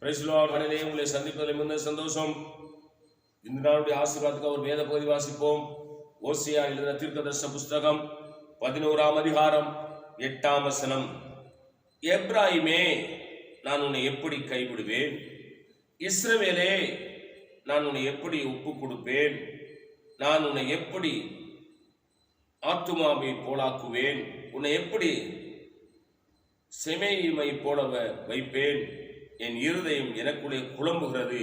Praise the Lord. மனதே உங்களை சந்திப்பதில் மிகுந்த சந்தோஷம். இந்த நாளுடைய ஆசீர்வாதத்துக்கு ஒரு வேத பகுதி வாசிப்போம். ஓசியா எழுதின தீர்க்கதரிசன புஸ்தகம் 11ஆம் அதிகாரம் 8ஆம் வசனம். எப்ராயிமே, நான் உன்னை எப்படி கைவிடுவேன்? இஸ்ரவேலே, நான் உன்னை எப்படி ஒப்பு கொடுப்பேன்? நான் உன்னை எப்படி ஆத்துமாவை போலாக்குவேன்? உன்னை எப்படி செமையுமை போல வைப்பேன்? என் இருதயம் எனக்குள்ளே குழம்புகிறது,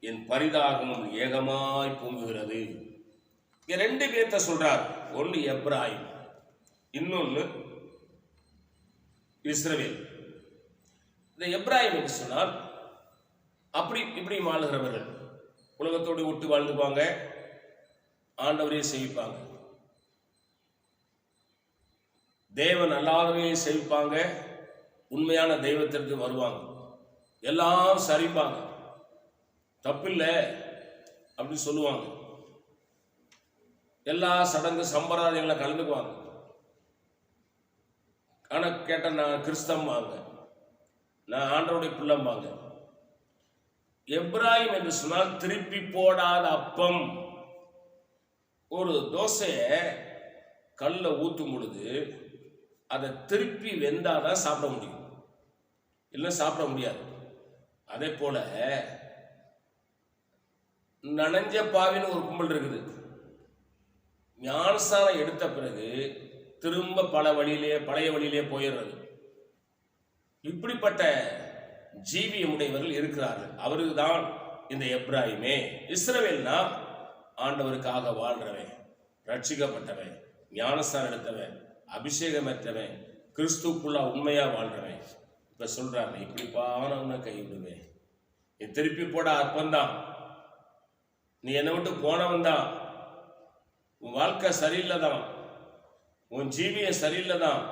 என் பரிதாகமும் ஏகமாய் பொங்குகிறது. இங்க ரெண்டு பேர்த்த சொல்றார். ஒன்று எப்ராயிம், இன்னொன்னு இஸ்ரவேல். இந்த எப்ராயிம் என்று சொன்னால் அப்படி இப்படி வாழ்கிறவர்கள், உலகத்தோடு விட்டு வாழ்ந்துப்பாங்க, ஆண்டவரையே சேவிப்பாங்க, தேவன் அல்லாதவையே சேவிப்பாங்க, உண்மையான தெய்வத்திற்கு வருவாங்க, எல்லாம் சரிப்பாங்க, தப்பில்லை அப்படின்னு சொல்லுவாங்க, எல்லா சடங்கு சம்பிரதாயங்களை கலந்துக்குவாங்க. ஆனால் கேட்ட நான் கிறிஸ்தவம்பாங்க, நான் ஆண்டவருடைய பிள்ளைம்பாங்க. எப்ராயிம் என்று சொன்னால் திருப்பி போடாத அப்பம். ஒரு தோசையை கல்ல ஊற்றும் பொழுது அதை திருப்பி வெந்தாதான் சாப்பிட முடியும், இல்லை சாப்பிட முடியாது. அதே போல நனைஞ்ச பாவின்னு ஒரு கும்பல் இருக்குது. ஞானஸ்தானம் எடுத்த பிறகு திரும்ப பழைய வழியிலே போயிடுறது. இப்படிப்பட்ட ஜீவியமுடையவர்கள் இருக்கிறார்கள். அவருக்கு தான் இந்த எப்ராயிமே. இஸ்ரவேல்னா ஆண்டவருக்காக வாழ்றவன், ரட்சிக்கப்பட்டவன், ஞானஸ்தானம் எடுத்தவன், அபிஷேகம் பெற்றவன், கிறிஸ்துக்குள்ளா உண்மையா வாழ்றவன். இப்ப சொல்றாங்க, இப்படிப்பா நான் உன்னை கைவிடுவேன், நீ திருப்பி போட அற்பந்தான், நீ என்னை விட்டு போனவன் தான், உன் வாழ்க்கை சரியில்லை தான், உன் ஜீவியம் சரியில்லை தான்,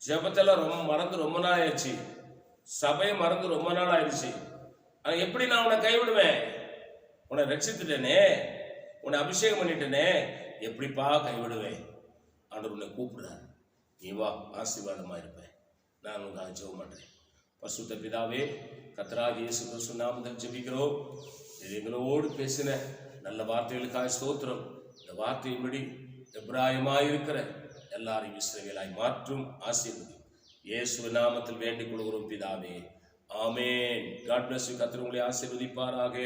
ஜபத்தெல்லாம் மறந்து ரொம்ப நாள் ஆயிடுச்சு, சபையை மறந்து ரொம்ப நாள் ஆயிடுச்சு, எப்படி நான் உன்னை கைவிடுவேன்? உன்னை ரட்சித்துட்டேனே, உன்னை அபிஷேகம் பண்ணிட்டேனே, எப்படிப்பா கைவிடுவேன்? ஆண்டவர் உன்னை கூப்பிடுறார், நீ வா, ஆசீர்வாதமா இருப்பேன், நான் உனக்கு ஜெபம் பண்றேன். பரிசுத்த பிதாவே, கர்த்தராகிய இயேசு கிறிஸ்து நாமத்தில் ஜெபிக்கிறோம். இது எங்களோடு பேசின நல்ல வார்த்தைகளுக்காக ஸ்தோத்திரம். இந்த வார்த்தையின்படி எப்ராயிமாய் இருக்கிற எல்லாரையும் இஸ்ரவேலாய் மாற்றும் ஆசீர்வதி. இயேசு நாமத்தில் வேண்டிக் கொள்கிறோம் பிதாவே, ஆமென். God bless you. கர்த்தர் உங்களை ஆசீர்வதிப்பாராக.